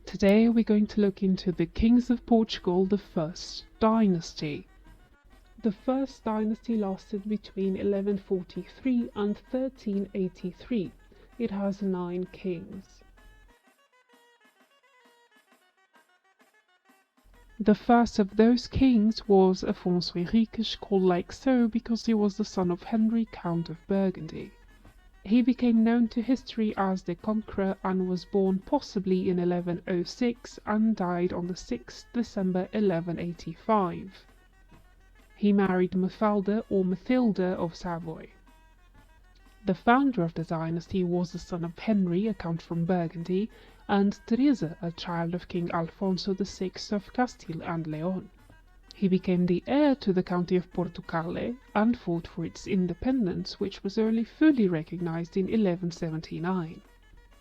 Today we're going to look into the Kings of Portugal, the first dynasty. The first dynasty lasted between 1143 and 1383. It has 9 kings. The first of those kings was Afonso Henriques, called like so because he was the son of Henry, Count of Burgundy. He became known to history as the Conqueror and was born possibly in 1106 and died on the 6th December 1185. He married Mafalda or Mathilda of Savoy. The founder of the dynasty was the son of Henry, a count from Burgundy, and Teresa, a child of King Alfonso VI of Castille and Leon. He became the heir to the county of Portugal and fought for its independence, which was only fully recognized in 1179.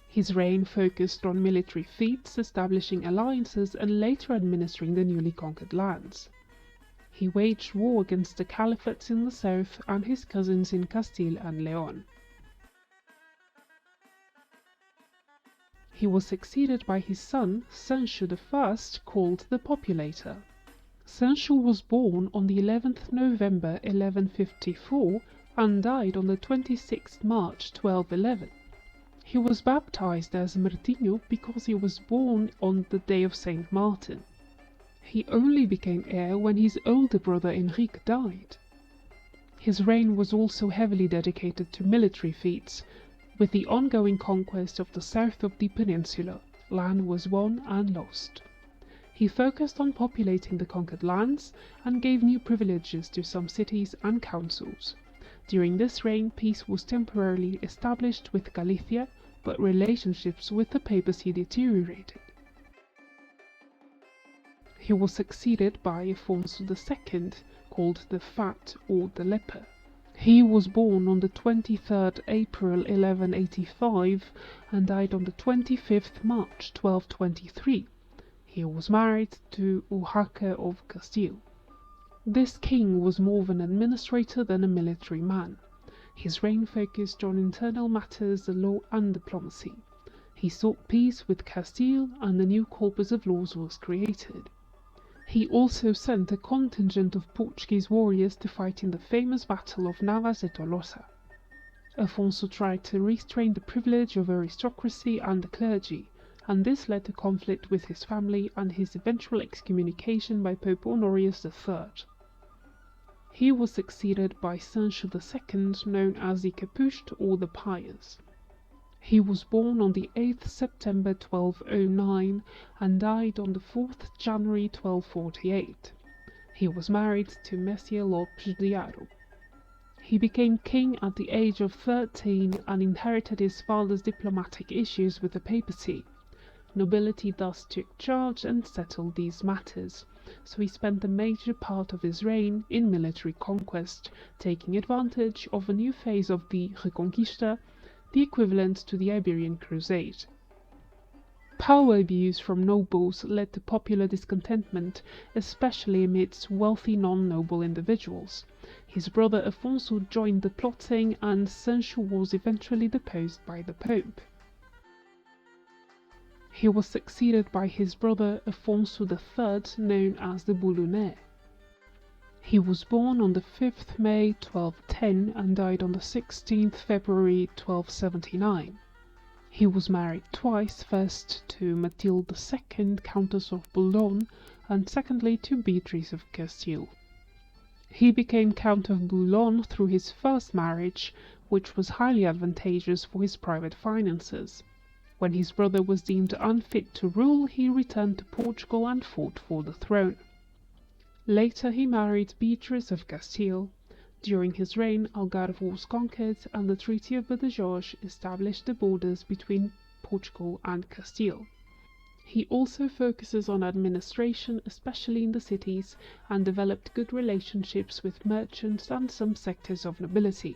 His reign focused on military feats, establishing alliances and later administering the newly conquered lands. He waged war against the caliphates in the south and his cousins in Castile and Leon. He was succeeded by his son, Sancho I, called the Populator. Sancho was born on the 11th November 1154 and died on the 26th March 1211. He was baptized as Martinho because he was born on the day of Saint Martin. He only became heir when his older brother Enrique died. His reign was also heavily dedicated to military feats. With the ongoing conquest of the south of the peninsula, land was won and lost. He focused on populating the conquered lands and gave new privileges to some cities and councils. During this reign, peace was temporarily established with Galicia, but relationships with the papacy deteriorated. He was succeeded by Afonso II, called the Fat or the Leper. He was born on the 23rd April 1185 and died on the 25th March 1223. He was married to Urraca of Castille. This king was more of an administrator than a military man. His reign focused on internal matters, the law and diplomacy. He sought peace with Castile and a new corpus of laws was created. He also sent a contingent of Portuguese warriors to fight in the famous Battle of Navas de Tolosa. Afonso tried to restrain the privilege of aristocracy and the clergy, and this led to conflict with his family and his eventual excommunication by Pope Honorius III. He was succeeded by Sancho II, known as the Capuched or the Pious. He was born on the 8th September 1209 and died on the 4th January 1248. He was married to Messia Lopes de Haro. He became king at the age of 13 and inherited his father's diplomatic issues with the papacy. Nobility thus took charge and settled these matters, so he spent a major part of his reign in military conquest, taking advantage of a new phase of the Reconquista, the equivalent to the Iberian Crusade. Power abuse from nobles led to popular discontentment, especially amidst wealthy non-noble individuals. His brother Afonso joined the plotting, and Sancho was eventually deposed by the Pope. He was succeeded by his brother Afonso III, known as the Buluner. He was born on the 5th May 1210 and died on the 16th February 1279. He was married twice, first to Mathilde II, Countess of Boulogne, and secondly to Beatrice of Castille. He became Count of Boulogne through his first marriage, which was highly advantageous for his private finances. When his brother was deemed unfit to rule, he returned to Portugal and fought for the throne. Later he married Beatrice of Castile. During his reign, Algarve was conquered, and the Treaty of Badajoz established the borders between Portugal and Castile. He also focuses on administration, especially in the cities, and developed good relationships with merchants and some sectors of nobility.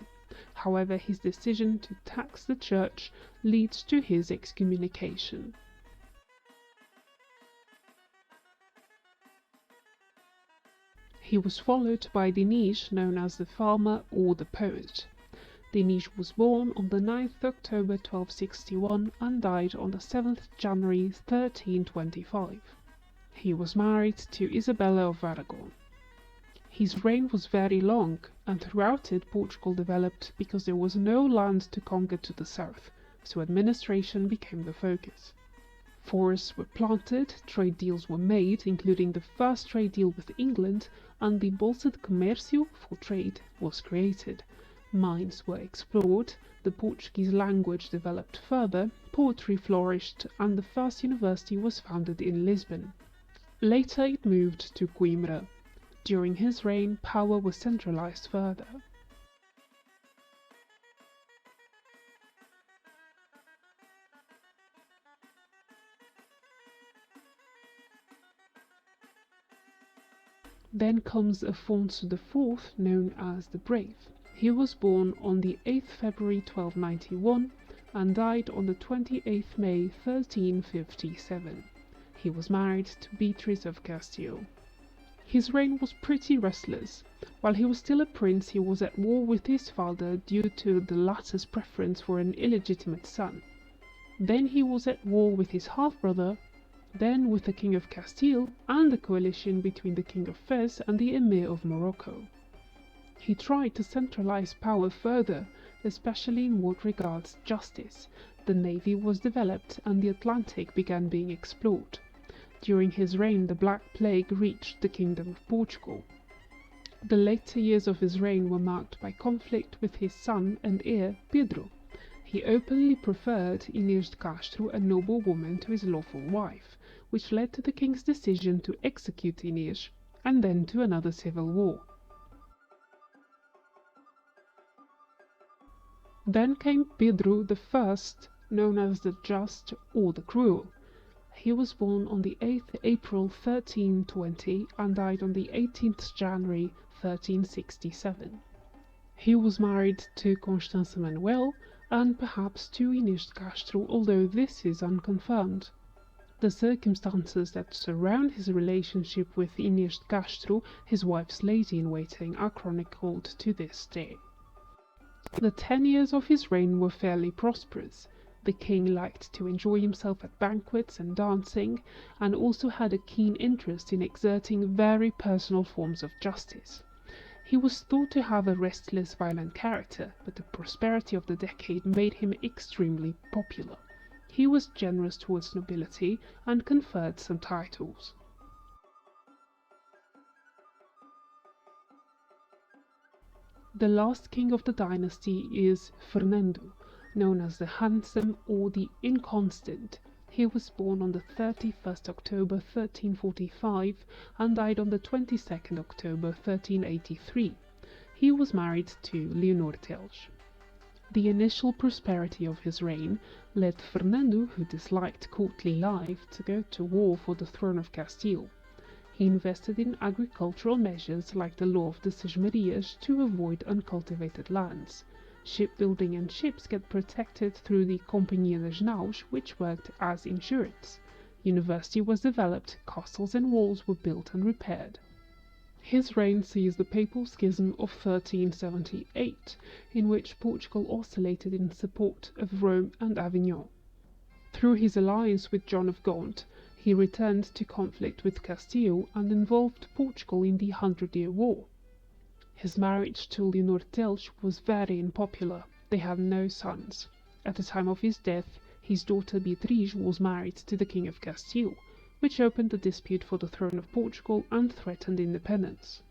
However, his decision to tax the church leads to his excommunication. He was followed by Dinis, known as the farmer or the poet. Denis was born on the 9th October 1261 and died on the 7th January 1325. He was married to Isabella of Aragon. His reign was very long, and throughout it Portugal developed because there was no land to conquer to the south, so administration became the focus. Forests were planted, trade deals were made, including the first trade deal with England, and the Bolsa de Comercio for trade was created. Mines were explored, the Portuguese language developed further, poetry flourished, and the first university was founded in Lisbon. Later it moved to Coimbra. During his reign, power was centralized further. Then comes Afonso IV, known as the Brave. He was born on the 8th February 1291 and died on the 28th May 1357. He was married to Beatrice of Castille. His reign was pretty restless. While he was still a prince, he was at war with his father due to the latter's preference for an illegitimate son. Then he was at war with his half-brother, then with the King of Castile, and the coalition between the King of Fez and the Emir of Morocco. He tried to centralize power further, especially in what regards justice. The navy was developed and the Atlantic began being explored. During his reign, the Black Plague reached the Kingdom of Portugal. The later years of his reign were marked by conflict with his son and heir, Pedro. He openly preferred Inês de Castro, a noble woman, to his lawful wife, which led to the king's decision to execute Inês, and then to another civil war. Then came Pedro I, known as the Just or the Cruel. He was born on the 8th April 1320 and died on the 18th January 1367. He was married to Constança Manuel and perhaps to Inês de Castro, although this is unconfirmed. The circumstances that surround his relationship with Inês de Castro, his wife's lady-in-waiting, are chronicled to this day. The 10 years of his reign were fairly prosperous. The king liked to enjoy himself at banquets and dancing, and also had a keen interest in exerting very personal forms of justice. He was thought to have a restless, violent character, but the prosperity of the decade made him extremely popular. He was generous towards nobility and conferred some titles. The last king of the dynasty is Fernando, known as the Handsome or the Inconstant. He was born on the 31st October 1345 and died on the 22nd October 1383. He was married to Leonor Telge. The initial prosperity of his reign led Fernando, who disliked courtly life, to go to war for the throne of Castile. He invested in agricultural measures like the law of the Sesmarias to avoid uncultivated lands. Shipbuilding and ships get protected through the Companhia das Naus, which worked as insurance. University was developed, castles and walls were built and repaired. His reign sees the Papal Schism of 1378, in which Portugal oscillated in support of Rome and Avignon. Through his alliance with John of Gaunt, he returned to conflict with Castile and involved Portugal in the 100-Year War. His marriage to Leonor Telge was very unpopular. They had no sons. At the time of his death, his daughter Beatriz was married to the King of Castile, which opened the dispute for the throne of Portugal and threatened independence.